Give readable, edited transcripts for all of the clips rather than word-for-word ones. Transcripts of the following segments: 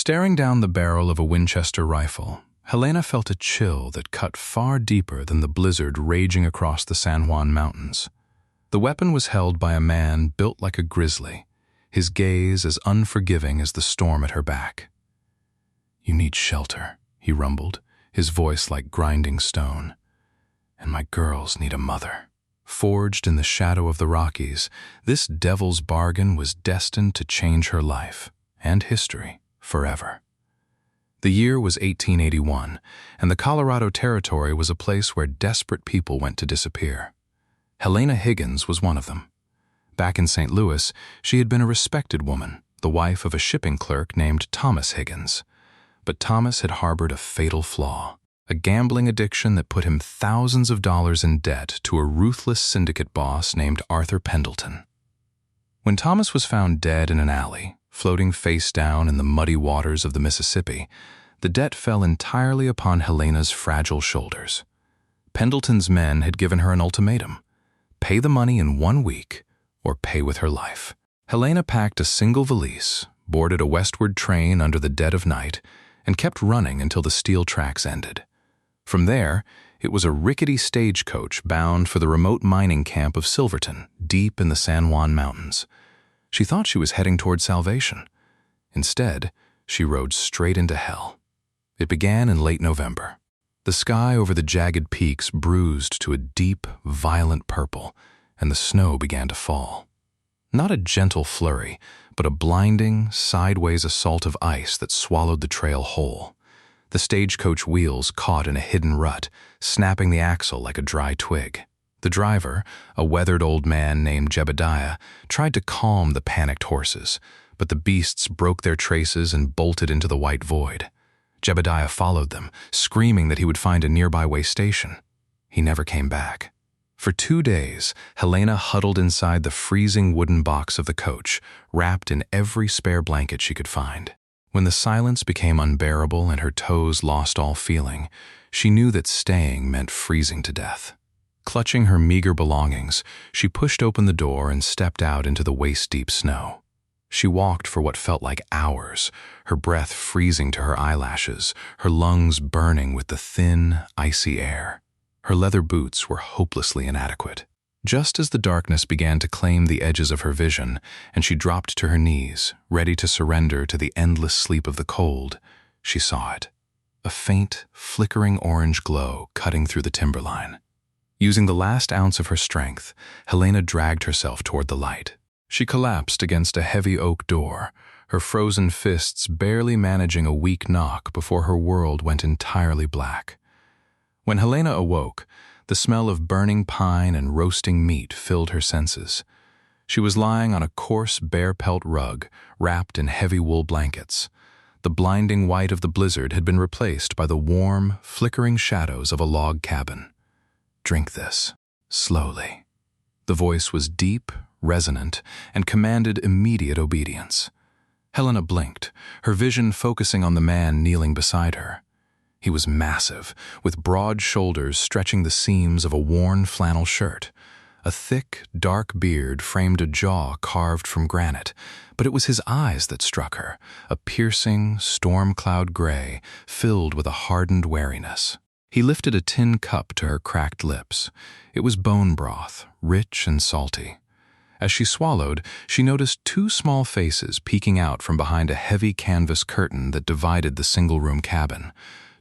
Staring down the barrel of a Winchester rifle, Helena felt a chill that cut far deeper than the blizzard raging across the San Juan Mountains. The weapon was held by a man built like a grizzly, his gaze as unforgiving as the storm at her back. "You need shelter," he rumbled, his voice like grinding stone. "And my girls need a mother." Forged in the shadow of the Rockies, this devil's bargain was destined to change her life and history forever. The year was 1881, and the Colorado Territory was a place where desperate people went to disappear. Helena Higgins was one of them. Back in St. Louis, she had been a respected woman, the wife of a shipping clerk named Thomas Higgins. But Thomas had harbored a fatal flaw, a gambling addiction that put him thousands of dollars in debt to a ruthless syndicate boss named Arthur Pendleton. When Thomas was found dead in an alley, floating face down in the muddy waters of the Mississippi, the debt fell entirely upon Helena's fragile shoulders. Pendleton's men had given her an ultimatum: pay the money in 1 week or pay with her life. Helena packed a single valise, boarded a westward train under the dead of night, and kept running until the steel tracks ended. From there, it was a rickety stagecoach bound for the remote mining camp of Silverton, deep in the San Juan Mountains. She thought she was heading toward salvation. Instead, she rode straight into hell. It began in late November. The sky over the jagged peaks bruised to a deep, violent purple, and the snow began to fall. Not a gentle flurry, but a blinding, sideways assault of ice that swallowed the trail whole. The stagecoach wheels caught in a hidden rut, snapping the axle like a dry twig. The driver, a weathered old man named Jedediah, tried to calm the panicked horses, but the beasts broke their traces and bolted into the white void. Jedediah followed them, screaming that he would find a nearby way station. He never came back. For 2 days, Helena huddled inside the freezing wooden box of the coach, wrapped in every spare blanket she could find. When the silence became unbearable and her toes lost all feeling, she knew that staying meant freezing to death. Clutching her meager belongings, she pushed open the door and stepped out into the waist-deep snow. She walked for what felt like hours, her breath freezing to her eyelashes, her lungs burning with the thin, icy air. Her leather boots were hopelessly inadequate. Just as the darkness began to claim the edges of her vision, and she dropped to her knees, ready to surrender to the endless sleep of the cold, she saw it. A faint, flickering orange glow cutting through the timberline. Using the last ounce of her strength, Helena dragged herself toward the light. She collapsed against a heavy oak door, her frozen fists barely managing a weak knock before her world went entirely black. When Helena awoke, the smell of burning pine and roasting meat filled her senses. She was lying on a coarse, bear-pelt rug, wrapped in heavy wool blankets. The blinding white of the blizzard had been replaced by the warm, flickering shadows of a log cabin. "Drink this, slowly." The voice was deep, resonant, and commanded immediate obedience. Helena blinked, her vision focusing on the man kneeling beside her. He was massive, with broad shoulders stretching the seams of a worn flannel shirt. A thick, dark beard framed a jaw carved from granite, but it was his eyes that struck her, a piercing, storm-cloud gray, filled with a hardened wariness. He lifted a tin cup to her cracked lips. It was bone broth, rich and salty. As she swallowed, she noticed 2 small faces peeking out from behind a heavy canvas curtain that divided the single-room cabin.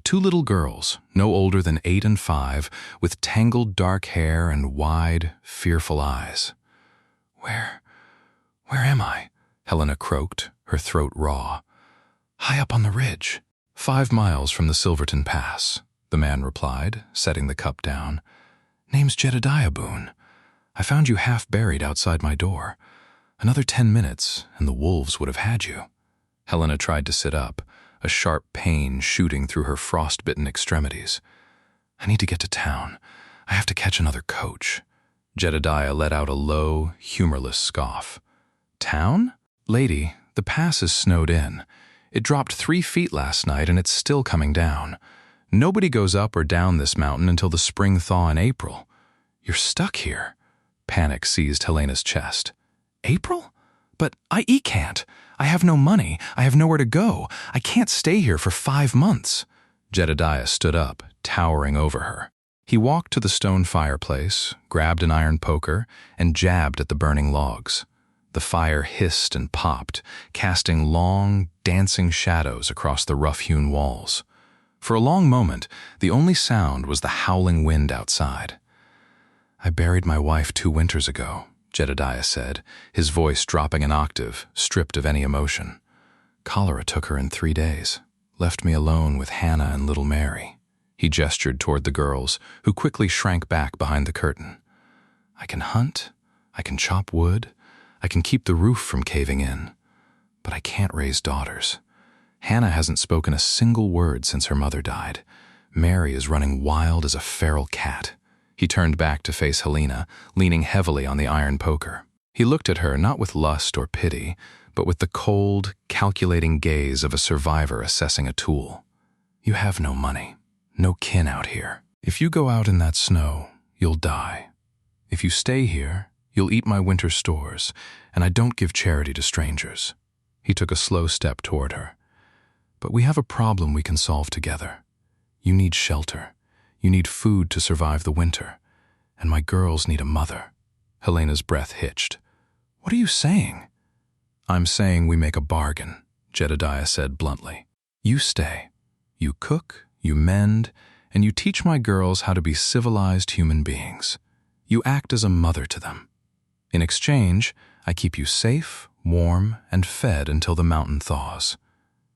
2 little girls, no older than 8 and 5, with tangled dark hair and wide, fearful eyes. Where am I?" Helena croaked, her throat raw. "High up on the ridge." 5 miles from the Silverton Pass," the man replied, setting the cup down. "Name's Jedediah Boone. I found you half buried outside my door. Another 10 minutes, and the wolves would have had you." Helena tried to sit up, a sharp pain shooting through her frost-bitten extremities. "I need to get to town. I have to catch another coach." Jedediah let out a low, humorless scoff. "Town? Lady, the pass is snowed in. It dropped 3 feet last night and it's still coming down. Nobody goes up or down this mountain until the spring thaw in April. You're stuck here." Panic seized Helena's chest. "April? "But I can't. I have no money. I have nowhere to go. I can't stay here for 5 months." Jedediah stood up, towering over her. He walked to the stone fireplace, grabbed an iron poker, and jabbed at the burning logs. The fire hissed and popped, casting long, dancing shadows across the rough-hewn walls. For a long moment, the only sound was the howling wind outside. "I buried my wife 2 winters ago," Jedediah said, his voice dropping an octave, stripped of any emotion. "Cholera took her in 3 days, left me alone with Hannah and little Mary." He gestured toward the girls, who quickly shrank back behind the curtain. "I can hunt, I can chop wood, I can keep the roof from caving in, but I can't raise daughters. Hannah hasn't spoken a single word since her mother died. Mary is running wild as a feral cat." He turned back to face Helena, leaning heavily on the iron poker. He looked at her not with lust or pity, but with the cold, calculating gaze of a survivor assessing a tool. "You have no money, no kin out here. If you go out in that snow, you'll die. If you stay here, you'll eat my winter stores, and I don't give charity to strangers." He took a slow step toward her. "But we have a problem we can solve together. You need shelter. You need food to survive the winter. And my girls need a mother." Helena's breath hitched. "What are you saying?" "I'm saying we make a bargain," Jedediah said bluntly. "You stay. You cook, you mend, and you teach my girls how to be civilized human beings. You act as a mother to them. In exchange, I keep you safe, warm, and fed until the mountain thaws.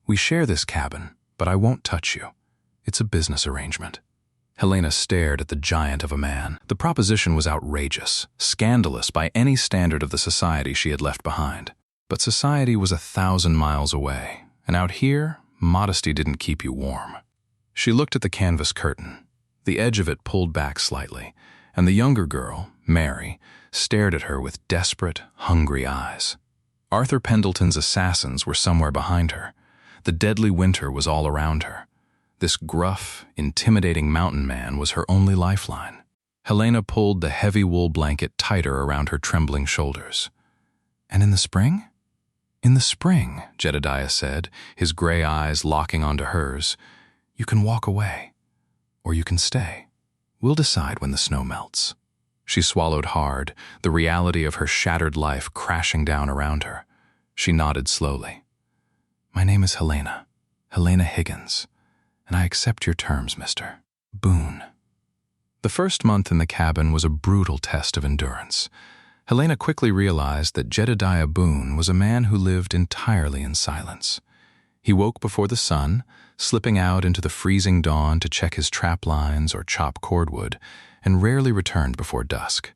We share this cabin, but I won't touch you. It's a business arrangement." Helena stared at the giant of a man. The proposition was outrageous, scandalous by any standard of the society she had left behind. But society was 1,000 miles away, and out here, modesty didn't keep you warm. She looked at the canvas curtain. The edge of it pulled back slightly, and the younger girl, Mary, stared at her with desperate, hungry eyes. Arthur Pendleton's assassins were somewhere behind her. The deadly winter was all around her. This gruff, intimidating mountain man was her only lifeline. Helena pulled the heavy wool blanket tighter around her trembling shoulders. "And in the spring?" "In the spring," Jedediah said, his gray eyes locking onto hers, "you can walk away, or you can stay. We'll decide when the snow melts." She swallowed hard, the reality of her shattered life crashing down around her. She nodded slowly. "My name is Helena Higgins, and I accept your terms, Mr. Boone." The first month in the cabin was a brutal test of endurance. Helena quickly realized that Jedediah Boone was a man who lived entirely in silence. He woke before the sun, slipping out into the freezing dawn to check his trap lines or chop cordwood, and rarely returned before dusk.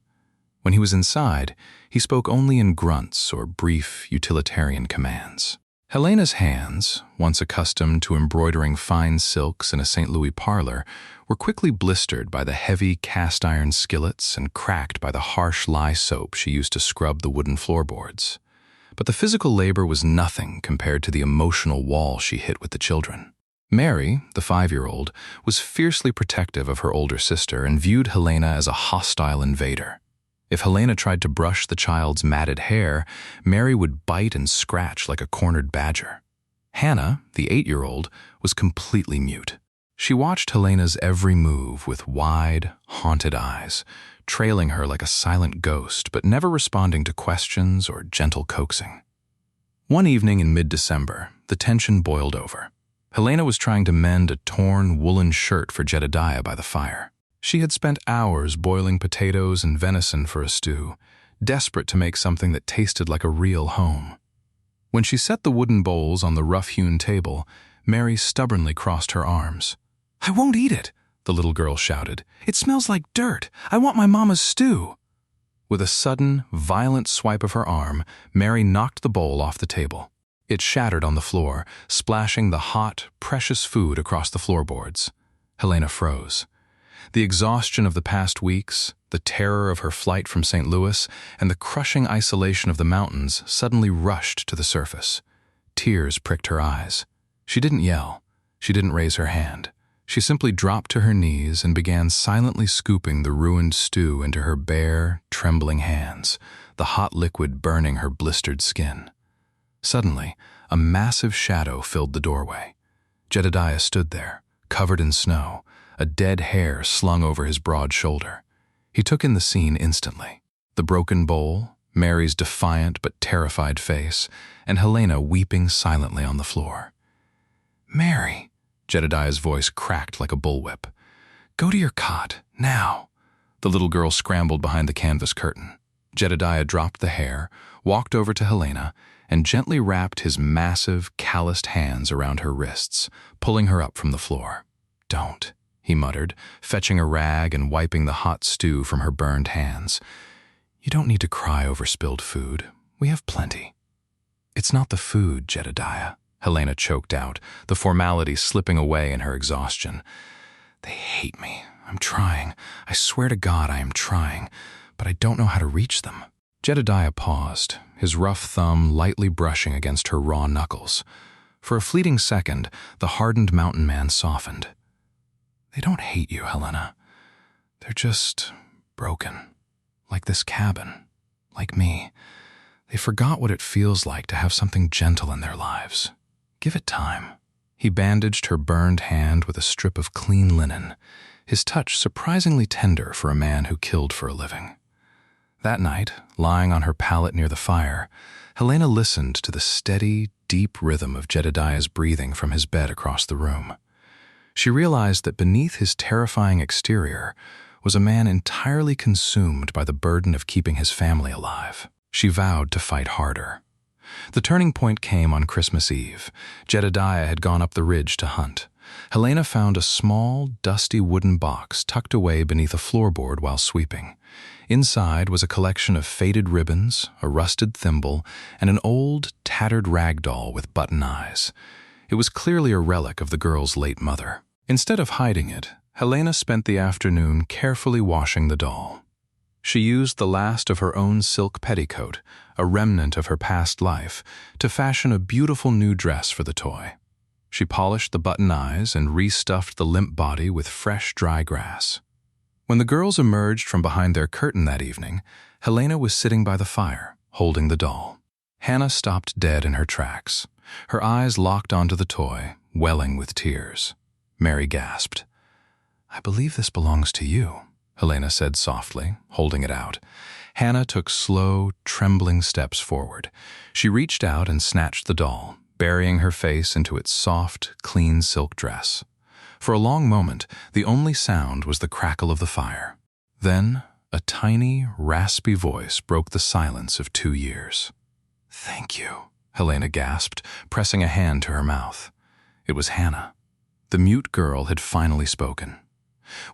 When he was inside, he spoke only in grunts or brief utilitarian commands. Helena's hands, once accustomed to embroidering fine silks in a St. Louis parlor, were quickly blistered by the heavy cast-iron skillets and cracked by the harsh lye soap she used to scrub the wooden floorboards. But the physical labor was nothing compared to the emotional wall she hit with the children. Mary, the 5-year-old, was fiercely protective of her older sister and viewed Helena as a hostile invader. If Helena tried to brush the child's matted hair, Mary would bite and scratch like a cornered badger. Hannah, the 8-year-old, was completely mute. She watched Helena's every move with wide, haunted eyes, trailing her like a silent ghost, but never responding to questions or gentle coaxing. One evening in mid-December, the tension boiled over. Helena was trying to mend a torn woolen shirt for Jedediah by the fire. She had spent hours boiling potatoes and venison for a stew, desperate to make something that tasted like a real home. When she set the wooden bowls on the rough-hewn table, Mary stubbornly crossed her arms. "I won't eat it," the little girl shouted. "It smells like dirt. I want my mama's stew." With a sudden, violent swipe of her arm, Mary knocked the bowl off the table. It shattered on the floor, splashing the hot, precious food across the floorboards. Helena froze. The exhaustion of the past weeks, the terror of her flight from St. Louis, and the crushing isolation of the mountains suddenly rushed to the surface. Tears pricked her eyes. She didn't yell. She didn't raise her hand. She simply dropped to her knees and began silently scooping the ruined stew into her bare, trembling hands, the hot liquid burning her blistered skin. Suddenly, a massive shadow filled the doorway. Jedediah stood there, covered in snow, a dead hair slung over his broad shoulder. He took in the scene instantly. The broken bowl, Mary's defiant but terrified face, and Helena weeping silently on the floor. "Mary," Jedediah's voice cracked like a bullwhip. "Go to your cot, now." The little girl scrambled behind the canvas curtain. Jedediah dropped the hair, walked over to Helena, and gently wrapped his massive, calloused hands around her wrists, pulling her up from the floor. "Don't," he muttered, fetching a rag and wiping the hot stew from her burned hands. "You don't need to cry over spilled food. We have plenty." "It's not the food, Jedediah," Helena choked out, the formality slipping away in her exhaustion. "They hate me. I'm trying. I swear to God I am trying, but I don't know how to reach them." Jedediah paused, his rough thumb lightly brushing against her raw knuckles. For a fleeting second, the hardened mountain man softened. "They don't hate you, Helena. They're just broken. Like this cabin. Like me. They forgot what it feels like to have something gentle in their lives. Give it time." He bandaged her burned hand with a strip of clean linen, his touch surprisingly tender for a man who killed for a living. That night, lying on her pallet near the fire, Helena listened to the steady, deep rhythm of Jedediah's breathing from his bed across the room. She realized that beneath his terrifying exterior was a man entirely consumed by the burden of keeping his family alive. She vowed to fight harder. The turning point came on Christmas Eve. Jedediah had gone up the ridge to hunt. Helena found a small, dusty wooden box tucked away beneath a floorboard while sweeping. Inside was a collection of faded ribbons, a rusted thimble, and an old, tattered rag doll with button eyes. It was clearly a relic of the girl's late mother. Instead of hiding it, Helena spent the afternoon carefully washing the doll. She used the last of her own silk petticoat, a remnant of her past life, to fashion a beautiful new dress for the toy. She polished the button eyes and restuffed the limp body with fresh, dry grass. When the girls emerged from behind their curtain that evening, Helena was sitting by the fire, holding the doll. Hannah stopped dead in her tracks, her eyes locked onto the toy, welling with tears. Mary gasped. "I believe this belongs to you," Helena said softly, holding it out. Hannah took slow, trembling steps forward. She reached out and snatched the doll, burying her face into its soft, clean silk dress. For a long moment, the only sound was the crackle of the fire. Then, a tiny, raspy voice broke the silence of 2 years. "Thank you," Helena gasped, pressing a hand to her mouth. It was Hannah. The mute girl had finally spoken.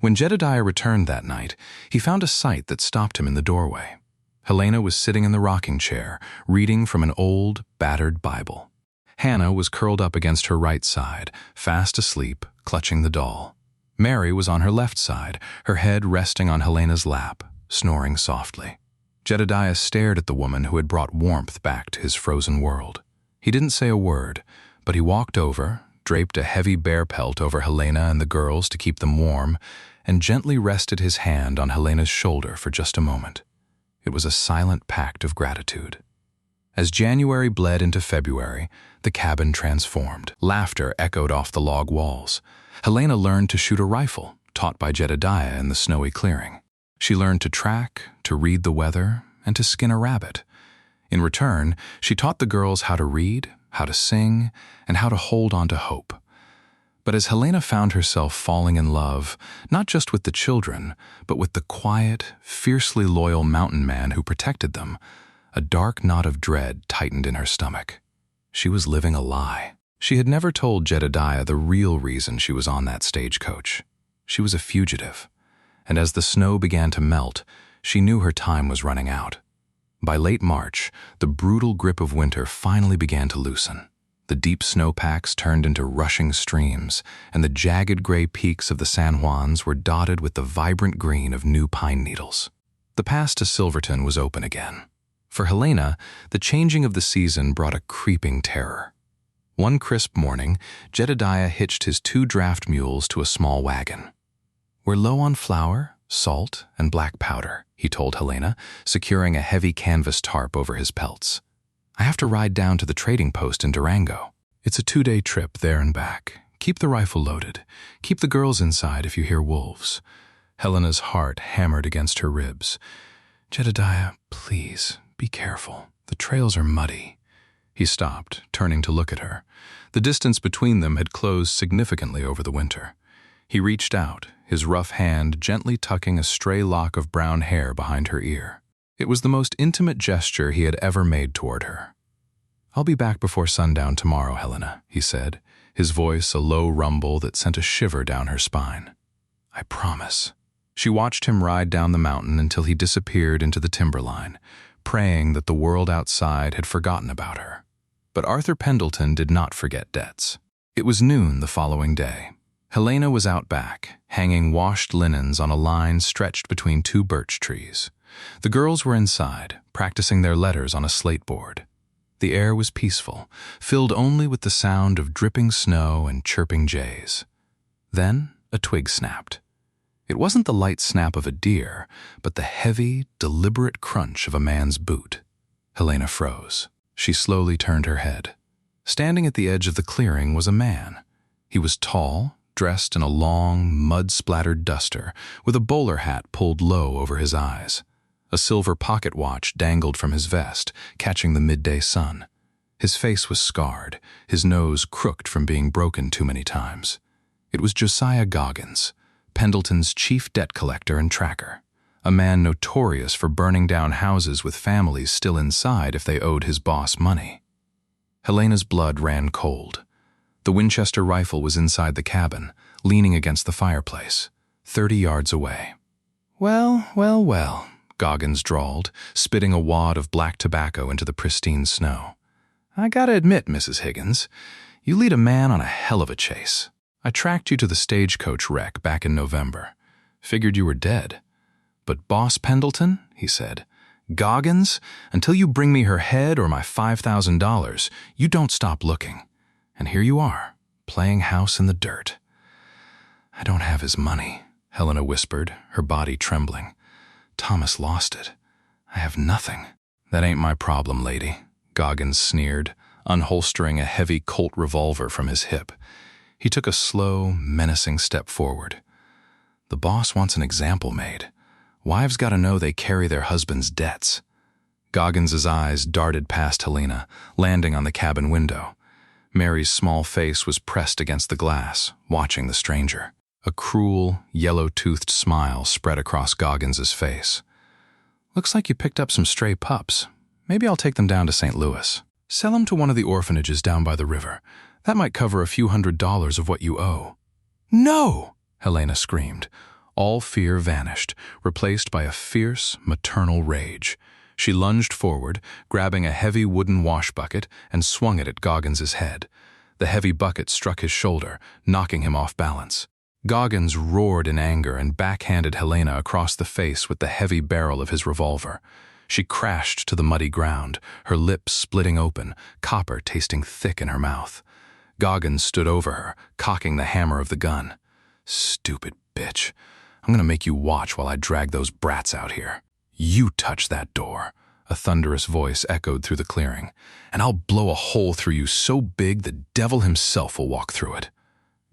When Jedediah returned that night, he found a sight that stopped him in the doorway. Helena was sitting in the rocking chair, reading from an old, battered Bible. Hannah was curled up against her right side, fast asleep, clutching the doll. Mary was on her left side, her head resting on Helena's lap, snoring softly. Jedediah stared at the woman who had brought warmth back to his frozen world. He didn't say a word, but he walked over, draped a heavy bear pelt over Helena and the girls to keep them warm, and gently rested his hand on Helena's shoulder for just a moment. It was a silent pact of gratitude. As January bled into February, the cabin transformed. Laughter echoed off the log walls. Helena learned to shoot a rifle, taught by Jedediah in the snowy clearing. She learned to track, to read the weather, and to skin a rabbit. In return, she taught the girls how to read, how to sing, and how to hold on to hope. But as Helena found herself falling in love, not just with the children, but with the quiet, fiercely loyal mountain man who protected them, a dark knot of dread tightened in her stomach. She was living a lie. She had never told Jedediah the real reason she was on that stagecoach. She was a fugitive, and as the snow began to melt, she knew her time was running out. By late March, the brutal grip of winter finally began to loosen. The deep snowpacks turned into rushing streams, and the jagged gray peaks of the San Juans were dotted with the vibrant green of new pine needles. The pass to Silverton was open again. For Helena, the changing of the season brought a creeping terror. One crisp morning, Jedediah hitched his 2 draft mules to a small wagon. "We're low on flour, salt, and black powder, he told Helena, securing a heavy canvas tarp over his pelts. I have to ride down to the trading post in Durango. It's a 2-day trip there and back. Keep the rifle loaded. Keep the girls inside if you hear wolves. Helena's heart hammered against her ribs. Jedediah, please, be careful. The trails are muddy. He stopped, turning to look at her. The distance between them had closed significantly over the winter. He reached out, his rough hand gently tucking a stray lock of brown hair behind her ear. It was the most intimate gesture he had ever made toward her. I'll be back before sundown tomorrow, Helena, he said, his voice a low rumble that sent a shiver down her spine. I promise. She watched him ride down the mountain until he disappeared into the timberline, praying that the world outside had forgotten about her. But Arthur Pendleton did not forget debts. It was noon the following day. Helena was out back, hanging washed linens on a line stretched between 2 birch trees. The girls were inside, practicing their letters on a slate board. The air was peaceful, filled only with the sound of dripping snow and chirping jays. Then a twig snapped. It wasn't the light snap of a deer, but the heavy, deliberate crunch of a man's boot. Helena froze. She slowly turned her head. Standing at the edge of the clearing was a man. He was tall, dressed in a long, mud-splattered duster, with a bowler hat pulled low over his eyes. A silver pocket watch dangled from his vest, catching the midday sun. His face was scarred, his nose crooked from being broken too many times. It was Josiah Goggins, Pendleton's chief debt collector and tracker, a man notorious for burning down houses with families still inside if they owed his boss money. Helena's blood ran cold. The Winchester rifle was inside the cabin, leaning against the fireplace, 30 yards away. Well, Goggins drawled, spitting a wad of black tobacco into the pristine snow. I gotta admit, Mrs. Higgins, you lead a man on a hell of a chase. I tracked you to the stagecoach wreck back in November. Figured you were dead. But Boss Pendleton, he said, Goggins, until you bring me her head or my $5,000, you don't stop looking. And here you are, playing house in the dirt. I don't have his money, Helena whispered, her body trembling. Thomas lost it. I have nothing. That ain't my problem, lady, Goggins sneered, unholstering a heavy Colt revolver from his hip. He took a slow, menacing step forward. The boss wants an example made. Wives gotta know they carry their husband's debts. Goggins's eyes darted past Helena, landing on the cabin window. Mary's small face was pressed against the glass, watching the stranger. A cruel, yellow-toothed smile spread across Goggins's face. Looks like you picked up some stray pups. Maybe I'll take them down to St. Louis. Sell them to one of the orphanages down by the river. That might cover a few $100s of what you owe. No! Helena screamed. All fear vanished, replaced by a fierce, maternal rage. She lunged forward, grabbing a heavy wooden wash bucket, and swung it at Goggins's head. The heavy bucket struck his shoulder, knocking him off balance. Goggins roared in anger and backhanded Helena across the face with the heavy barrel of his revolver. She crashed to the muddy ground, her lips splitting open, copper tasting thick in her mouth. Goggins stood over her, cocking the hammer of the gun. Stupid bitch. I'm gonna make you watch while I drag those brats out here. You touch that door, a thunderous voice echoed through the clearing, and I'll blow a hole through you so big the devil himself will walk through it.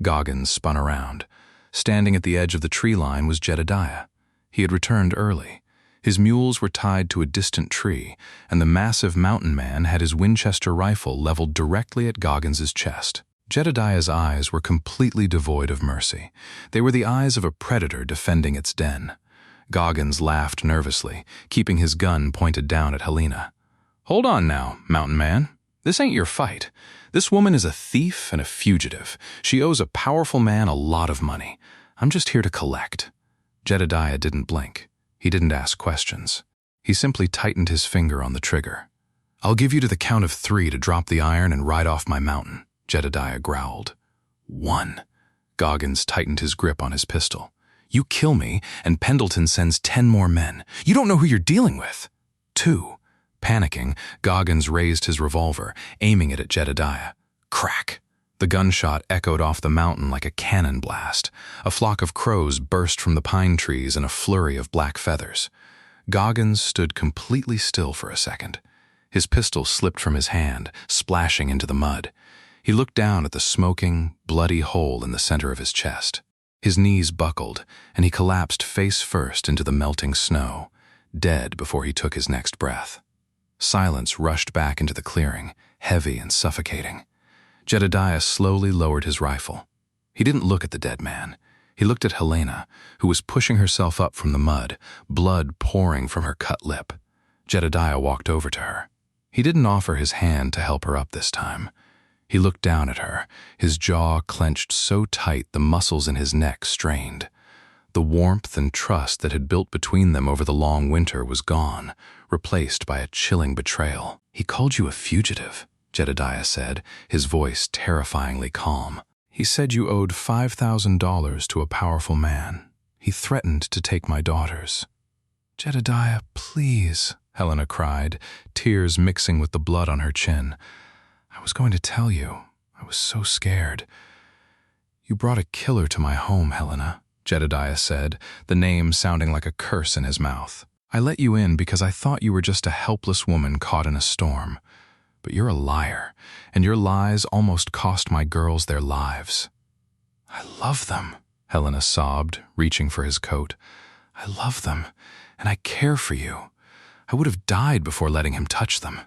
Goggins spun around. Standing at the edge of the tree line was Jedediah. He had returned early. His mules were tied to a distant tree, and the massive mountain man had his Winchester rifle leveled directly at Goggins's chest. Jedediah's eyes were completely devoid of mercy. They were the eyes of a predator defending its den. Goggins laughed nervously, keeping his gun pointed down at Helena. Hold on now, mountain man. This ain't your fight. This woman is a thief and a fugitive. She owes a powerful man a lot of money. I'm just here to collect. Jedediah didn't blink. He didn't ask questions. He simply tightened his finger on the trigger. I'll give you to the count of 3 to drop the iron and ride off my mountain, Jedediah growled. 1. Goggins tightened his grip on his pistol. You kill me, and Pendleton sends 10 more men. You don't know who you're dealing with. 2. Panicking, Goggins raised his revolver, aiming it at Jedediah. Crack! The gunshot echoed off the mountain like a cannon blast. A flock of crows burst from the pine trees in a flurry of black feathers. Goggins stood completely still for a second. His pistol slipped from his hand, splashing into the mud. He looked down at the smoking, bloody hole in the center of his chest. His knees buckled, and he collapsed face first into the melting snow, dead before he took his next breath. Silence rushed back into the clearing, heavy and suffocating. Jedediah slowly lowered his rifle. He didn't look at the dead man. He looked at Helena, who was pushing herself up from the mud, blood pouring from her cut lip. Jedediah walked over to her. He didn't offer his hand to help her up this time. He looked down at her, his jaw clenched so tight the muscles in his neck strained. The warmth and trust that had built between them over the long winter was gone, replaced by a chilling betrayal. "He called you a fugitive," Jedediah said, his voice terrifyingly calm. "He said you owed $5,000 to a powerful man. He threatened to take my daughters." "Jedediah, please," Helena cried, tears mixing with the blood on her chin. "I was going to tell you. I was so scared." "You brought a killer to my home, Helena," Jedediah said, the name sounding like a curse in his mouth. "I let you in because I thought you were just a helpless woman caught in a storm. But you're a liar, and your lies almost cost my girls their lives." "I love them," Helena sobbed, reaching for his coat. "I love them, and I care for you. I would have died before letting him touch them."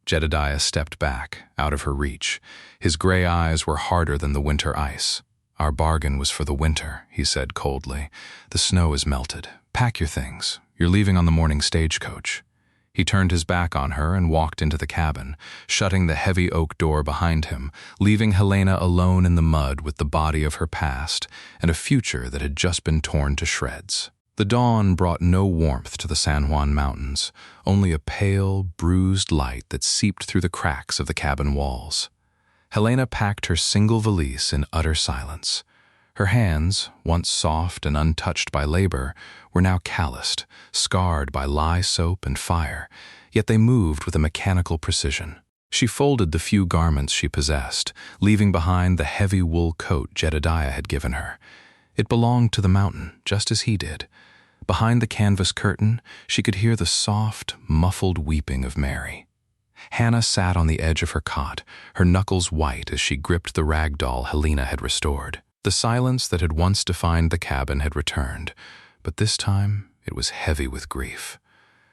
Jedediah stepped back, out of her reach. His gray eyes were harder than the winter ice. "Our bargain was for the winter," he said coldly. "The snow is melted. Pack your things. You're leaving on the morning stagecoach." He turned his back on her and walked into the cabin, shutting the heavy oak door behind him, leaving Helena alone in the mud with the body of her past and a future that had just been torn to shreds. The dawn brought no warmth to the San Juan Mountains, only a pale, bruised light that seeped through the cracks of the cabin walls. Helena packed her single valise in utter silence. Her hands, once soft and untouched by labor, were now calloused, scarred by lye soap and fire, yet they moved with a mechanical precision. She folded the few garments she possessed, leaving behind the heavy wool coat Jedediah had given her. It belonged to the mountain, just as he did. Behind the canvas curtain, she could hear the soft, muffled weeping of Mary. Hannah sat on the edge of her cot, her knuckles white as she gripped the rag doll Helena had restored. The silence that had once defined the cabin had returned, but this time it was heavy with grief.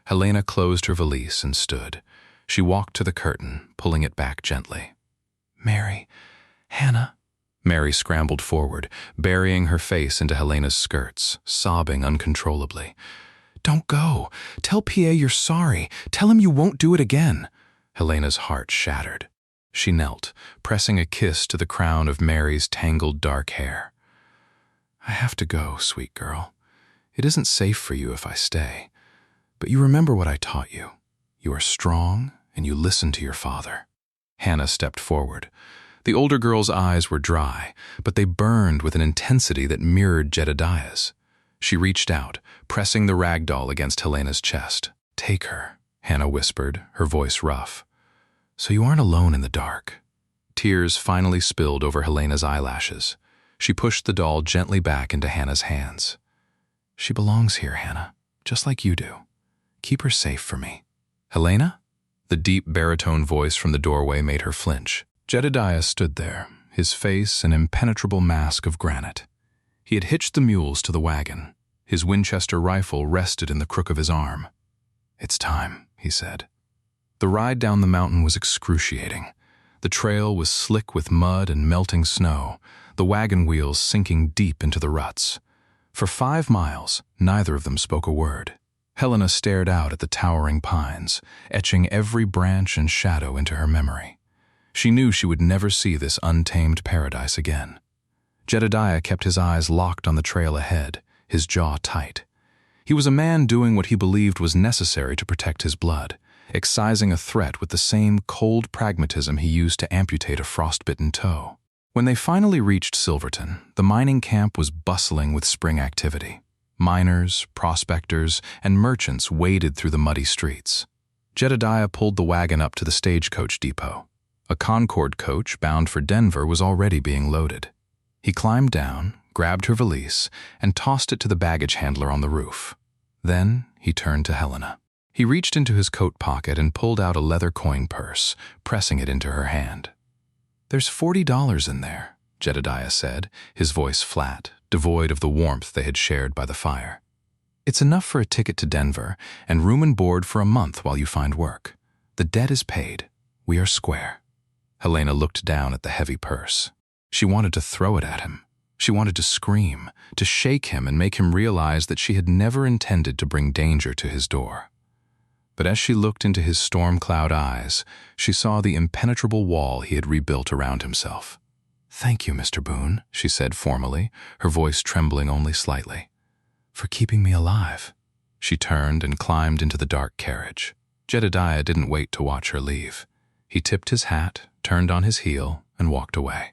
Helena closed her valise and stood. She walked to the curtain, pulling it back gently. "Mary, Hannah." Mary scrambled forward, burying her face into Helena's skirts, sobbing uncontrollably. "Don't go. Tell P.A. you're sorry. Tell him you won't do it again." Helena's heart shattered. She knelt, pressing a kiss to the crown of Mary's tangled dark hair. "I have to go, sweet girl. It isn't safe for you if I stay. But you remember what I taught you. You are strong, and you listen to your father." Hannah stepped forward. The older girl's eyes were dry, but they burned with an intensity that mirrored Jedediah's. She reached out, pressing the rag doll against Helena's chest. "Take her," Hannah whispered, her voice rough. "So you aren't alone in the dark." Tears finally spilled over Helena's eyelashes. She pushed the doll gently back into Hannah's hands. "She belongs here, Hannah, just like you do. Keep her safe for me." "Helena?" The deep baritone voice from the doorway made her flinch. Jedediah stood there, his face an impenetrable mask of granite. He had hitched the mules to the wagon. His Winchester rifle rested in the crook of his arm. "It's time," he said. The ride down the mountain was excruciating. The trail was slick with mud and melting snow, the wagon wheels sinking deep into the ruts. For 5 miles, neither of them spoke a word. Helena stared out at the towering pines, etching every branch and shadow into her memory. She knew she would never see this untamed paradise again. Jedediah kept his eyes locked on the trail ahead, his jaw tight. He was a man doing what he believed was necessary to protect his blood, excising a threat with the same cold pragmatism he used to amputate a frostbitten toe. When they finally reached Silverton, the mining camp was bustling with spring activity. Miners, prospectors, and merchants waded through the muddy streets. Jedediah pulled the wagon up to the stagecoach depot. A Concord coach bound for Denver was already being loaded. He climbed down, grabbed her valise, and tossed it to the baggage handler on the roof. Then he turned to Helena. He reached into his coat pocket and pulled out a leather coin purse, pressing it into her hand. "There's $40 in there," Jedediah said, his voice flat, devoid of the warmth they had shared by the fire. "It's enough for a ticket to Denver and room and board for a month while you find work. The debt is paid. We are square." Helena looked down at the heavy purse. She wanted to throw it at him. She wanted to scream, to shake him and make him realize that she had never intended to bring danger to his door. But as she looked into his storm-cloud eyes, she saw the impenetrable wall he had rebuilt around himself. "Thank you, Mr. Boone," she said formally, her voice trembling only slightly. "For keeping me alive." She turned and climbed into the dark carriage. Jedediah didn't wait to watch her leave. He tipped his hat, turned on his heel, and walked away.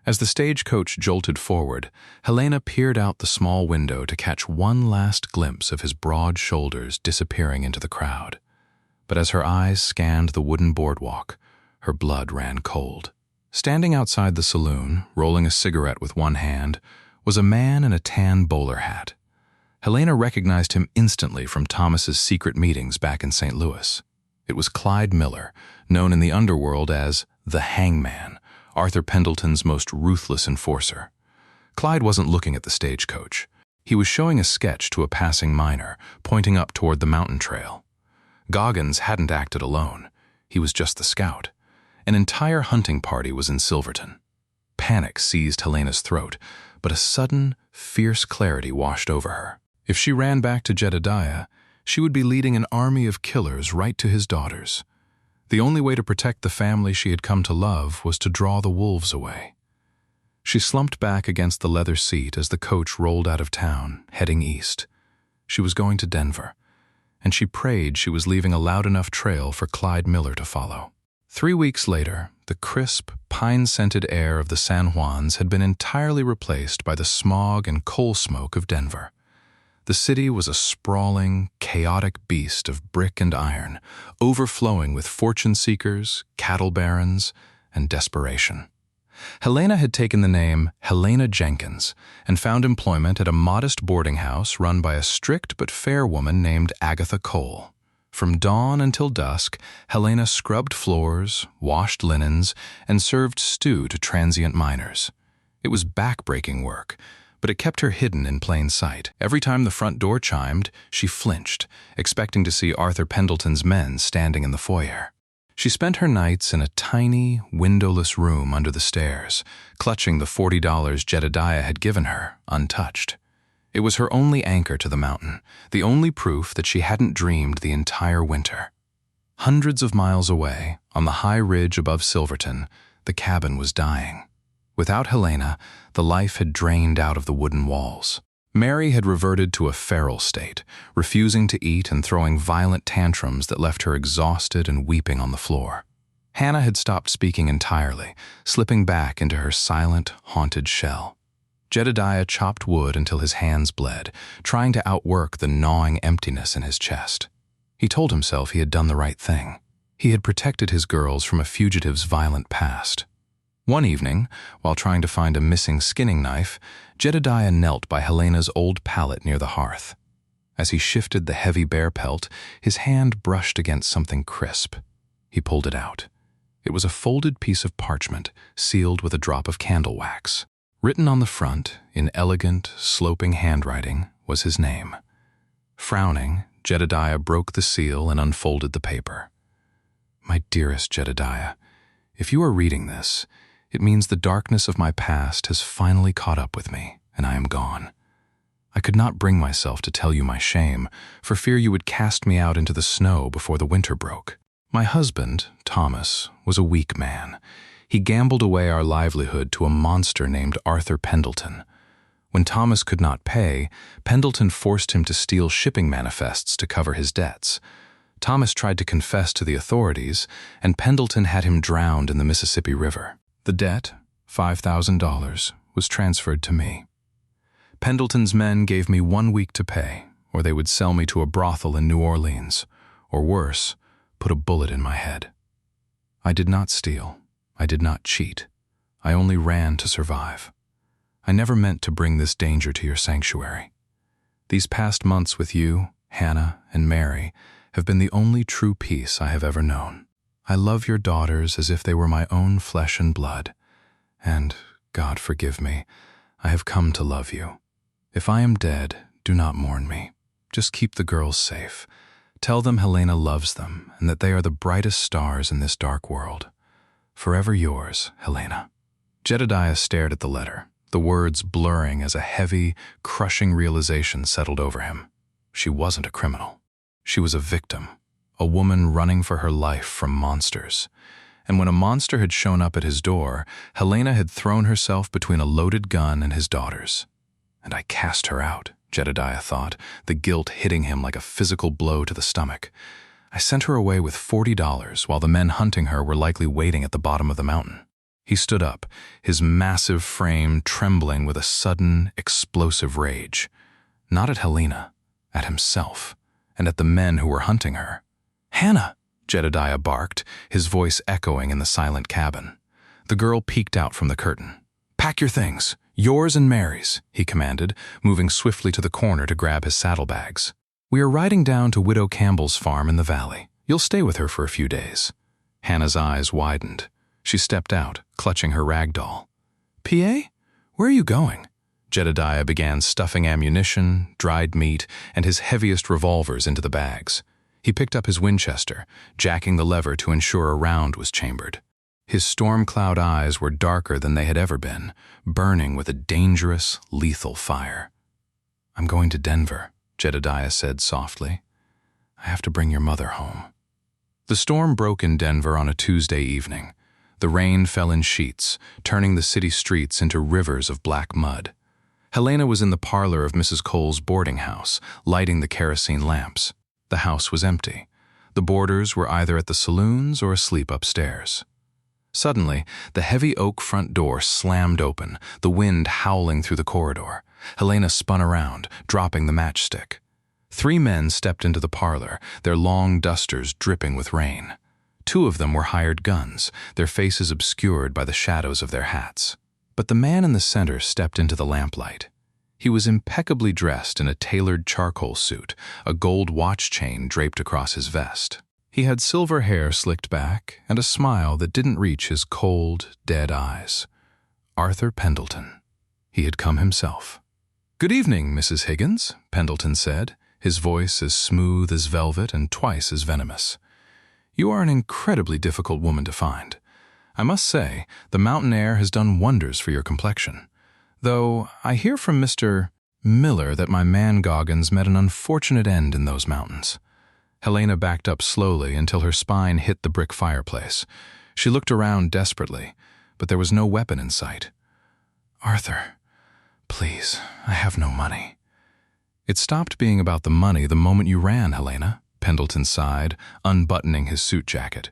As the stagecoach jolted forward, Helena peered out the small window to catch one last glimpse of his broad shoulders disappearing into the crowd. But as her eyes scanned the wooden boardwalk, her blood ran cold. Standing outside the saloon, rolling a cigarette with one hand, was a man in a tan bowler hat. Helena recognized him instantly from Thomas's secret meetings back in St. Louis. It was Clyde Miller, known in the underworld as the Hangman, Arthur Pendleton's most ruthless enforcer. Clyde wasn't looking at the stagecoach. He was showing a sketch to a passing miner, pointing up toward the mountain trail. Goggins hadn't acted alone. He was just the scout. An entire hunting party was in Silverton. Panic seized Helena's throat, but a sudden, fierce clarity washed over her. If she ran back to Jedediah, she would be leading an army of killers right to his daughters. The only way to protect the family she had come to love was to draw the wolves away. She slumped back against the leather seat as the coach rolled out of town, heading east. She was going to Denver, and she prayed she was leaving a loud enough trail for Clyde Miller to follow. 3 weeks later, the crisp, pine-scented air of the San Juans had been entirely replaced by the smog and coal smoke of Denver. The city was a sprawling, chaotic beast of brick and iron, overflowing with fortune seekers, cattle barons, and desperation. Helena had taken the name Helena Jenkins and found employment at a modest boarding house run by a strict but fair woman named Agatha Cole. From dawn until dusk, Helena scrubbed floors, washed linens, and served stew to transient miners. It was back-breaking work, but it kept her hidden in plain sight. Every time the front door chimed, she flinched, expecting to see Arthur Pendleton's men standing in the foyer. She spent her nights in a tiny, windowless room under the stairs, clutching the $40 Jedediah had given her, untouched. It was her only anchor to the mountain, the only proof that she hadn't dreamed the entire winter. Hundreds of miles away, on the high ridge above Silverton, the cabin was dying. Without Helena, the life had drained out of the wooden walls. Mary had reverted to a feral state, refusing to eat and throwing violent tantrums that left her exhausted and weeping on the floor. Hannah had stopped speaking entirely, slipping back into her silent, haunted shell. Jedediah chopped wood until his hands bled, trying to outwork the gnawing emptiness in his chest. He told himself he had done the right thing. He had protected his girls from a fugitive's violent past. One evening, while trying to find a missing skinning knife, Jedediah knelt by Helena's old pallet near the hearth. As he shifted the heavy bear pelt, his hand brushed against something crisp. He pulled it out. It was a folded piece of parchment, sealed with a drop of candle wax. Written on the front, in elegant, sloping handwriting, was his name. Frowning, Jedediah broke the seal and unfolded the paper. "My dearest Jedediah, if you are reading this, it means the darkness of my past has finally caught up with me, and I am gone. I could not bring myself to tell you my shame, for fear you would cast me out into the snow before the winter broke. My husband, Thomas, was a weak man. He gambled away our livelihood to a monster named Arthur Pendleton. When Thomas could not pay, Pendleton forced him to steal shipping manifests to cover his debts. Thomas tried to confess to the authorities, and Pendleton had him drowned in the Mississippi River. The debt, $5,000, was transferred to me. Pendleton's men gave me 1 week to pay, or they would sell me to a brothel in New Orleans, or worse, put a bullet in my head. I did not steal. I did not cheat. I only ran to survive. I never meant to bring this danger to your sanctuary. These past months with you, Hannah, and Mary have been the only true peace I have ever known. I love your daughters as if they were my own flesh and blood, and, God forgive me, I have come to love you. If I am dead, do not mourn me. Just keep the girls safe. Tell them Helena loves them and that they are the brightest stars in this dark world. Forever yours, Helena. Jedediah stared at the letter, the words blurring as a heavy, crushing realization settled over him. She wasn't a criminal. She was a victim, a woman running for her life from monsters. And when a monster had shown up at his door, Helena had thrown herself between a loaded gun and his daughters. And I cast her out, Jedediah thought, the guilt hitting him like a physical blow to the stomach. I sent her away with $40 while the men hunting her were likely waiting at the bottom of the mountain. He stood up, his massive frame trembling with a sudden, explosive rage. Not at Helena, at himself, and at the men who were hunting her. "Hannah!" Jedediah barked, his voice echoing in the silent cabin. The girl peeked out from the curtain. "Pack your things, yours and Mary's," he commanded, moving swiftly to the corner to grab his saddlebags. "We are riding down to Widow Campbell's farm in the valley. You'll stay with her for a few days." Hannah's eyes widened. She stepped out, clutching her rag doll. "PA? Where are you going?" Jedediah began stuffing ammunition, dried meat, and his heaviest revolvers into the bags. He picked up his Winchester, jacking the lever to ensure a round was chambered. His storm cloud eyes were darker than they had ever been, burning with a dangerous, lethal fire. "I'm going to Denver," Jedediah said softly. "I have to bring your mother home." The storm broke in Denver on a Tuesday evening. The rain fell in sheets, turning the city streets into rivers of black mud. Helena was in the parlor of Mrs. Cole's boarding house, lighting the kerosene lamps. The house was empty. The boarders were either at the saloons or asleep upstairs. Suddenly, the heavy oak front door slammed open, the wind howling through the corridor. Helena spun around, dropping the matchstick. 3 men stepped into the parlor, their long dusters dripping with rain. 2 of them were hired guns, their faces obscured by the shadows of their hats. But the man in the center stepped into the lamplight. He was impeccably dressed in a tailored charcoal suit, a gold watch chain draped across his vest. He had silver hair slicked back and a smile that didn't reach his cold, dead eyes. Arthur Pendleton. He had come himself. "Good evening, Mrs. Higgins," Pendleton said, his voice as smooth as velvet and twice as venomous. "You are an incredibly difficult woman to find. I must say, the mountain air has done wonders for your complexion. Though I hear from Mr. Miller that my man Goggins met an unfortunate end in those mountains." Helena backed up slowly until her spine hit the brick fireplace. She looked around desperately, but there was no weapon in sight. "Arthur, please, I have no money." "It stopped being about the money the moment you ran, Helena," Pendleton sighed, unbuttoning his suit jacket.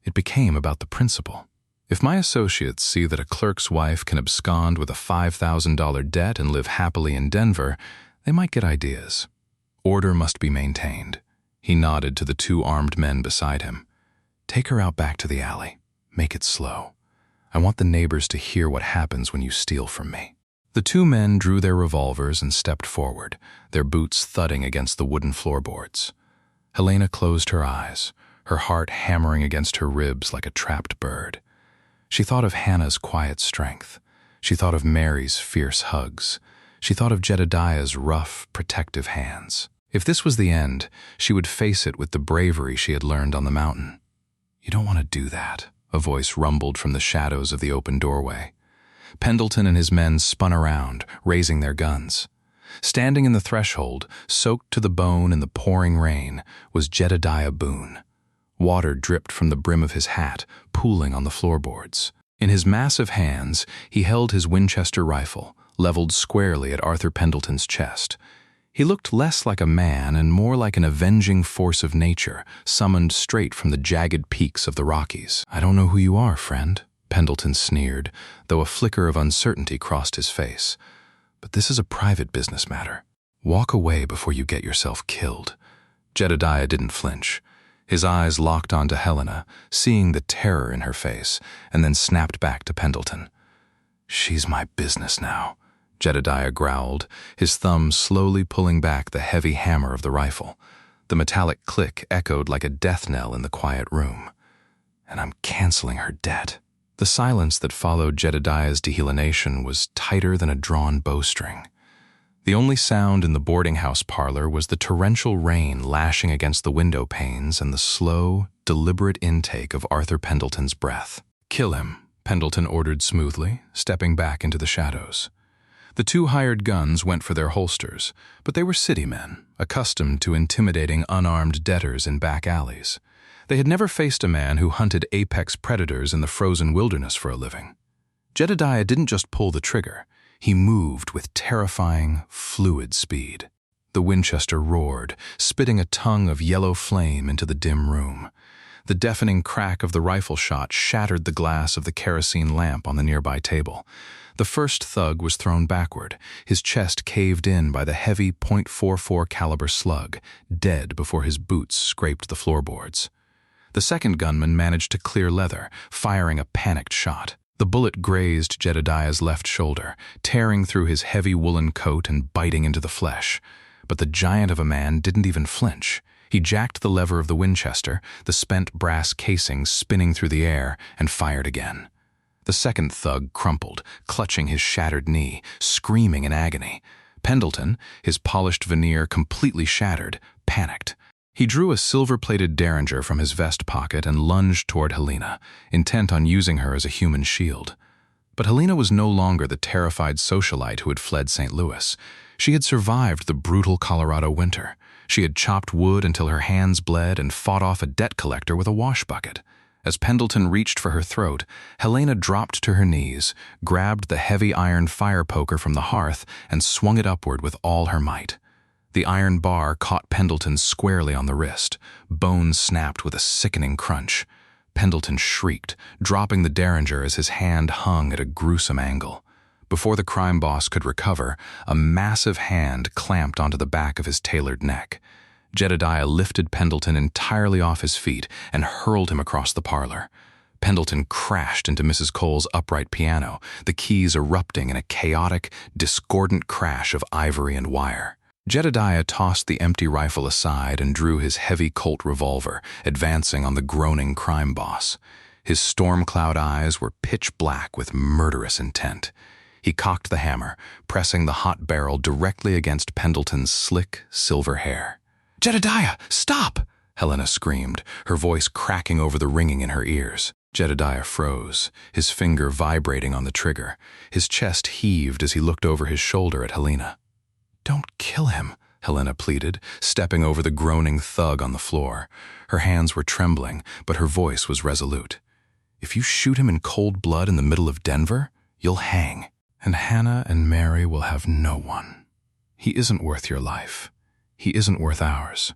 "It became about the principle. If my associates see that a clerk's wife can abscond with a $5,000 debt and live happily in Denver, they might get ideas. Order must be maintained." He nodded to the 2 armed men beside him. "Take her out back to the alley. Make it slow. I want the neighbors to hear what happens when you steal from me." The 2 men drew their revolvers and stepped forward, their boots thudding against the wooden floorboards. Helena closed her eyes, her heart hammering against her ribs like a trapped bird. She thought of Hannah's quiet strength. She thought of Mary's fierce hugs. She thought of Jedediah's rough, protective hands. If this was the end, she would face it with the bravery she had learned on the mountain. "You don't want to do that," a voice rumbled from the shadows of the open doorway. Pendleton and his men spun around, raising their guns. Standing in the threshold, soaked to the bone in the pouring rain, was Jedediah Boone. Water dripped from the brim of his hat, pooling on the floorboards. In his massive hands, he held his Winchester rifle, leveled squarely at Arthur Pendleton's chest. He looked less like a man and more like an avenging force of nature, summoned straight from the jagged peaks of the Rockies. "I don't know who you are, friend," Pendleton sneered, though a flicker of uncertainty crossed his face. "But this is a private business matter. Walk away before you get yourself killed." Jedediah didn't flinch. His eyes locked onto Helena, seeing the terror in her face, and then snapped back to Pendleton. "She's my business now," Jedediah growled, his thumb slowly pulling back the heavy hammer of the rifle. The metallic click echoed like a death knell in the quiet room. "And I'm canceling her debt." The silence that followed Jedediah's dehelination was tighter than a drawn bowstring. The only sound in the boarding house parlor was the torrential rain lashing against the window panes and the slow, deliberate intake of Arthur Pendleton's breath. "Kill him," Pendleton ordered smoothly, stepping back into the shadows. The two hired guns went for their holsters, but they were city men, accustomed to intimidating unarmed debtors in back alleys. They had never faced a man who hunted apex predators in the frozen wilderness for a living. Jedediah didn't just pull the trigger. He moved with terrifying, fluid speed. The Winchester roared, spitting a tongue of yellow flame into the dim room. The deafening crack of the rifle shot shattered the glass of the kerosene lamp on the nearby table. The first thug was thrown backward, his chest caved in by the heavy .44 caliber slug, dead before his boots scraped the floorboards. The second gunman managed to clear leather, firing a panicked shot. The bullet grazed Jedediah's left shoulder, tearing through his heavy woolen coat and biting into the flesh. But the giant of a man didn't even flinch. He jacked the lever of the Winchester, the spent brass casing spinning through the air, and fired again. The second thug crumpled, clutching his shattered knee, screaming in agony. Pendleton, his polished veneer completely shattered, panicked. He drew a silver-plated derringer from his vest pocket and lunged toward Helena, intent on using her as a human shield. But Helena was no longer the terrified socialite who had fled St. Louis. She had survived the brutal Colorado winter. She had chopped wood until her hands bled and fought off a debt collector with a wash bucket. As Pendleton reached for her throat, Helena dropped to her knees, grabbed the heavy iron fire poker from the hearth, and swung it upward with all her might. The iron bar caught Pendleton squarely on the wrist. Bone snapped with a sickening crunch. Pendleton shrieked, dropping the derringer as his hand hung at a gruesome angle. Before the crime boss could recover, a massive hand clamped onto the back of his tailored neck. Jedediah lifted Pendleton entirely off his feet and hurled him across the parlor. Pendleton crashed into Mrs. Cole's upright piano, the keys erupting in a chaotic, discordant crash of ivory and wire. Jedediah tossed the empty rifle aside and drew his heavy Colt revolver, advancing on the groaning crime boss. His storm cloud eyes were pitch black with murderous intent. He cocked the hammer, pressing the hot barrel directly against Pendleton's slick, silver hair. "Jedediah, stop!" Helena screamed, her voice cracking over the ringing in her ears. Jedediah froze, his finger vibrating on the trigger. His chest heaved as he looked over his shoulder at Helena. "Don't kill him," Helena pleaded, stepping over the groaning thug on the floor. Her hands were trembling, but her voice was resolute. "If you shoot him in cold blood in the middle of Denver, you'll hang. And Hannah and Mary will have no one. He isn't worth your life. He isn't worth ours."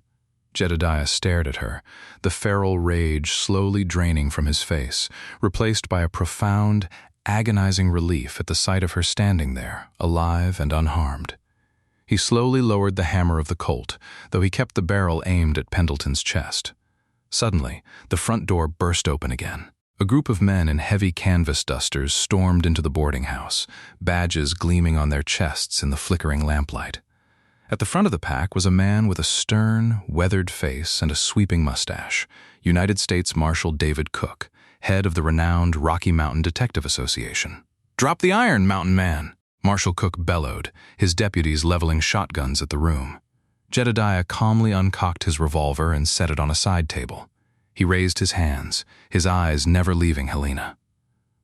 Jedediah stared at her, the feral rage slowly draining from his face, replaced by a profound, agonizing relief at the sight of her standing there, alive and unharmed. He slowly lowered the hammer of the Colt, though he kept the barrel aimed at Pendleton's chest. Suddenly, the front door burst open again. A group of men in heavy canvas dusters stormed into the boarding house, badges gleaming on their chests in the flickering lamplight. At the front of the pack was a man with a stern, weathered face and a sweeping mustache, United States Marshal David Cook, head of the renowned Rocky Mountain Detective Association. "Drop the iron, mountain man!" Marshal Cook bellowed, his deputies leveling shotguns at the room. Jedediah calmly uncocked his revolver and set it on a side table. He raised his hands, his eyes never leaving Helena.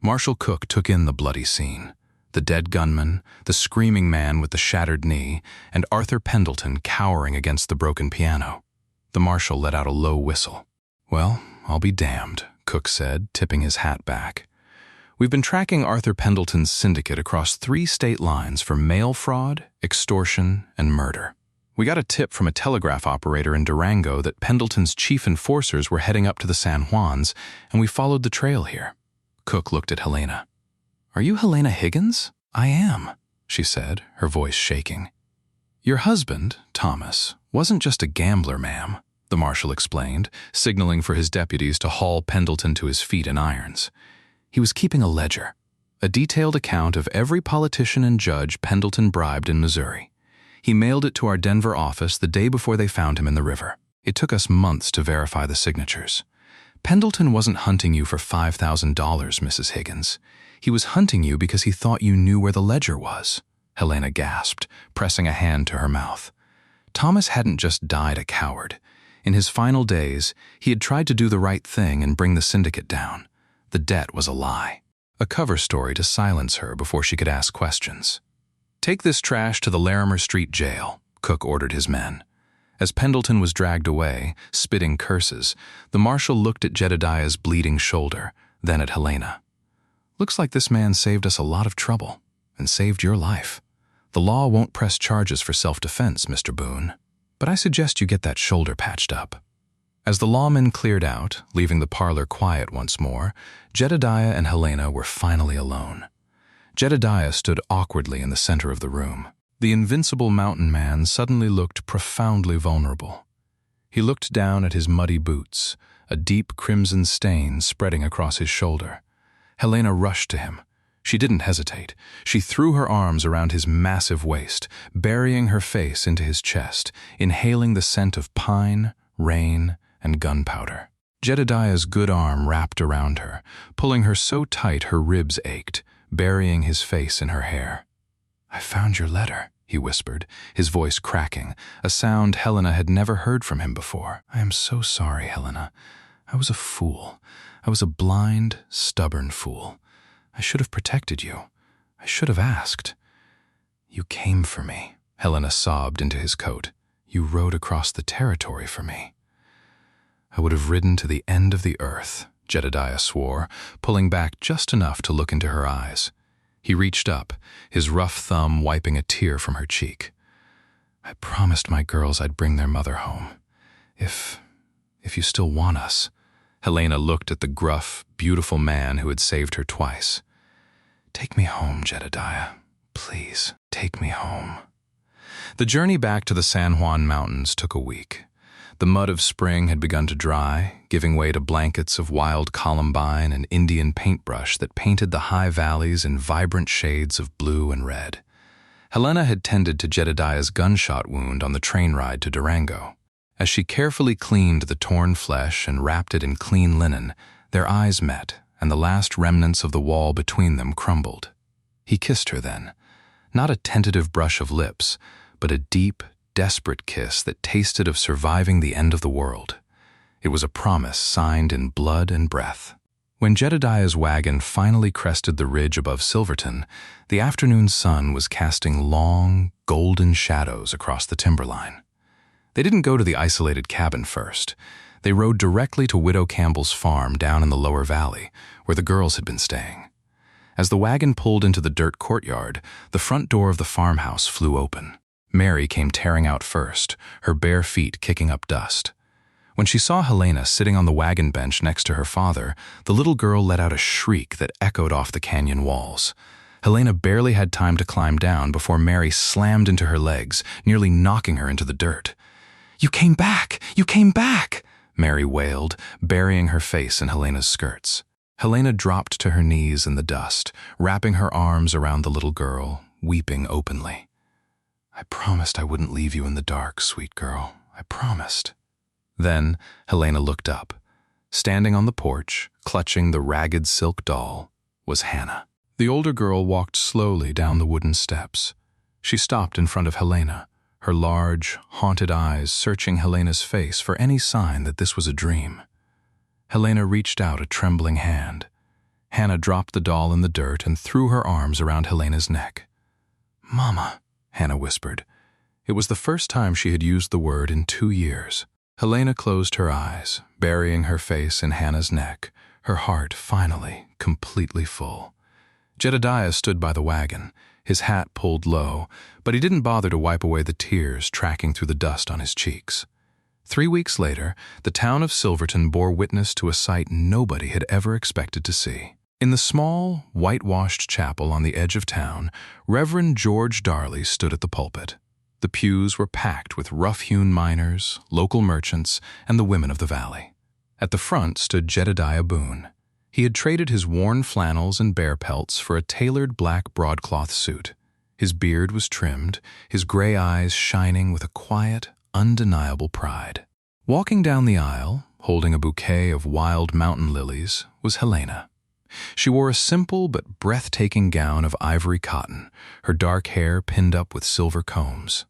Marshal Cook took in the bloody scene. The dead gunman, the screaming man with the shattered knee, and Arthur Pendleton cowering against the broken piano. The marshal let out a low whistle. "Well, I'll be damned," Cook said, tipping his hat back. "We've been tracking Arthur Pendleton's syndicate across 3 state lines for mail fraud, extortion, and murder. We got a tip from a telegraph operator in Durango that Pendleton's chief enforcers were heading up to the San Juans, and we followed the trail here." Cook looked at Helena. "Are you Helena Higgins?" "I am," she said, her voice shaking. "Your husband, Thomas, wasn't just a gambler, ma'am. the marshal explained, signaling for his deputies to haul Pendleton to his feet in irons. He was keeping a ledger, a detailed account of every politician and judge Pendleton bribed in Missouri. He mailed it to our Denver office the day before they found him in the river. It took us months to verify the signatures. Pendleton wasn't hunting you for $5,000, Mrs. Higgins. He was hunting you because he thought you knew where the ledger was, Helena gasped, pressing a hand to her mouth. Thomas hadn't just died a coward. In his final days, he had tried to do the right thing and bring the syndicate down. The debt was a lie, a cover story to silence her before she could ask questions. "Take this trash to the Larimer Street jail," Cook ordered his men. As Pendleton was dragged away, spitting curses, the marshal looked at Jedediah's bleeding shoulder, then at Helena. "Looks like this man saved us a lot of trouble, and saved your life. The law won't press charges for self-defense, Mr. Boone, but I suggest you get that shoulder patched up." As the lawmen cleared out, leaving the parlor quiet once more, Jedediah and Helena were finally alone. Jedediah stood awkwardly in the center of the room. The invincible mountain man suddenly looked profoundly vulnerable. He looked down at his muddy boots, a deep crimson stain spreading across his shoulder. Helena rushed to him. She didn't hesitate. She threw her arms around his massive waist, burying her face into his chest, inhaling the scent of pine, rain, and gunpowder. Jedediah's good arm wrapped around her, pulling her so tight her ribs ached, burying his face in her hair. "I found your letter," he whispered, his voice cracking, a sound Helena had never heard from him before. "I am so sorry, Helena. I was a fool. I was a blind, stubborn fool. I should have protected you. I should have asked." "You came for me," Helena sobbed into his coat. "You rode across the territory for me." "I would have ridden to the end of the earth," Jedediah swore, pulling back just enough to look into her eyes. He reached up, his rough thumb wiping a tear from her cheek. "I promised my girls I'd bring their mother home. If you still want us." Helena looked at the gruff, beautiful man who had saved her twice. "Take me home, Jedediah. Please, take me home." The journey back to the San Juan Mountains took a week. The mud of spring had begun to dry, giving way to blankets of wild columbine and Indian paintbrush that painted the high valleys in vibrant shades of blue and red. Helena had tended to Jedediah's gunshot wound on the train ride to Durango. As she carefully cleaned the torn flesh and wrapped it in clean linen, their eyes met, and the last remnants of the wall between them crumbled. He kissed her then, not a tentative brush of lips, but a deep, desperate kiss that tasted of surviving the end of the world. It was a promise signed in blood and breath. When Jedediah's wagon finally crested the ridge above Silverton, the afternoon sun was casting long, golden shadows across the timberline. They didn't go to the isolated cabin first. They rode directly to Widow Campbell's farm down in the lower valley, where the girls had been staying. As the wagon pulled into the dirt courtyard, the front door of the farmhouse flew open. Mary came tearing out first, her bare feet kicking up dust. When she saw Helena sitting on the wagon bench next to her father, the little girl let out a shriek that echoed off the canyon walls. Helena barely had time to climb down before Mary slammed into her legs, nearly knocking her into the dirt. "You came back! You came back!" Mary wailed, burying her face in Helena's skirts. Helena dropped to her knees in the dust, wrapping her arms around the little girl, weeping openly. "I promised I wouldn't leave you in the dark, sweet girl. I promised." Then Helena looked up. Standing on the porch, clutching the ragged silk doll, was Hannah. The older girl walked slowly down the wooden steps. She stopped in front of Helena, her large, haunted eyes searching Helena's face for any sign that this was a dream. Helena reached out a trembling hand. Hannah dropped the doll in the dirt and threw her arms around Helena's neck. "Mama," Hannah whispered. It was the first time she had used the word in 2 years. Helena closed her eyes, burying her face in Hannah's neck, her heart finally completely full. Jedediah stood by the wagon, his hat pulled low, but he didn't bother to wipe away the tears tracking through the dust on his cheeks. 3 weeks later, the town of Silverton bore witness to a sight nobody had ever expected to see. In the small, whitewashed chapel on the edge of town, Reverend George Darley stood at the pulpit. The pews were packed with rough-hewn miners, local merchants, and the women of the valley. At the front stood Jedediah Boone. He had traded his worn flannels and bear pelts for a tailored black broadcloth suit. His beard was trimmed, his gray eyes shining with a quiet, undeniable pride. Walking down the aisle, holding a bouquet of wild mountain lilies, was Helena. She wore a simple but breathtaking gown of ivory cotton, her dark hair pinned up with silver combs.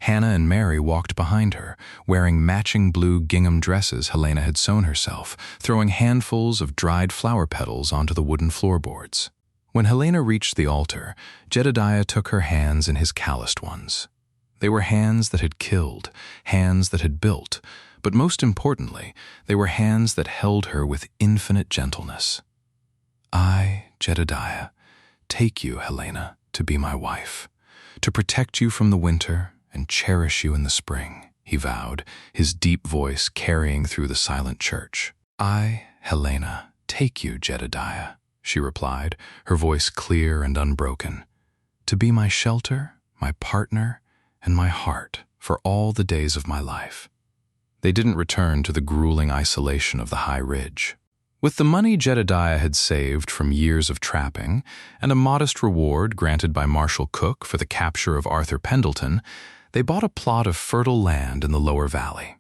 Hannah and Mary walked behind her, wearing matching blue gingham dresses Helena had sewn herself, throwing handfuls of dried flower petals onto the wooden floorboards. When Helena reached the altar, Jedediah took her hands in his calloused ones. They were hands that had killed, hands that had built, but most importantly, they were hands that held her with infinite gentleness. I, Jedediah, take you, Helena, to be my wife, to protect you from the winter and cherish you in the spring, he vowed, his deep voice carrying through the silent church. I, Helena, take you, Jedediah, she replied, her voice clear and unbroken, to be my shelter, my partner, and my heart for all the days of my life. They didn't return to the grueling isolation of the high ridge. With the money Jedediah had saved from years of trapping and a modest reward granted by Marshal Cook for the capture of Arthur Pendleton, they bought a plot of fertile land in the lower valley.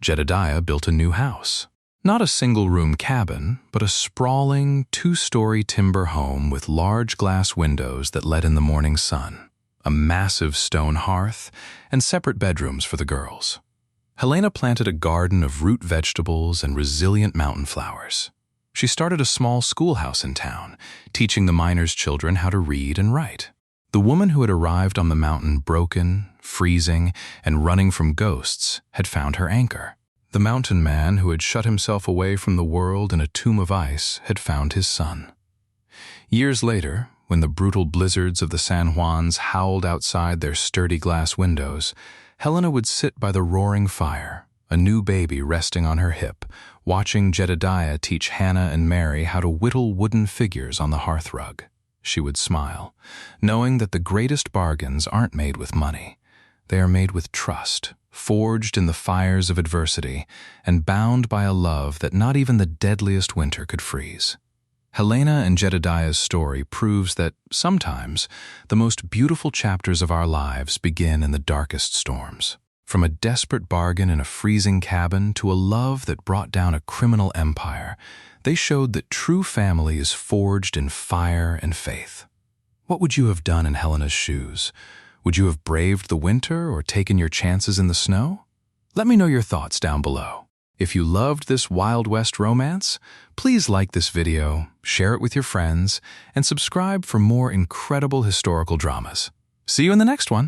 Jedediah built a new house. Not a single-room cabin, but a sprawling, two-story timber home with large glass windows that let in the morning sun, a massive stone hearth, and separate bedrooms for the girls. Helena planted a garden of root vegetables and resilient mountain flowers. She started a small schoolhouse in town, teaching the miners' children how to read and write. The woman who had arrived on the mountain broken, freezing, and running from ghosts had found her anchor. The mountain man who had shut himself away from the world in a tomb of ice had found his son. Years later, when the brutal blizzards of the San Juans howled outside their sturdy glass windows, Helena would sit by the roaring fire, a new baby resting on her hip, watching Jedediah teach Hannah and Mary how to whittle wooden figures on the hearthrug. She would smile, knowing that the greatest bargains aren't made with money. They are made with trust, forged in the fires of adversity, and bound by a love that not even the deadliest winter could freeze. Helena and Jedediah's story proves that sometimes the most beautiful chapters of our lives begin in the darkest storms. From a desperate bargain in a freezing cabin to a love that brought down a criminal empire, they showed that true family is forged in fire and faith. What would you have done in Helena's shoes? Would you have braved the winter or taken your chances in the snow? Let me know your thoughts down below. If you loved this Wild West romance, please like this video, share it with your friends, and subscribe for more incredible historical dramas. See you in the next one.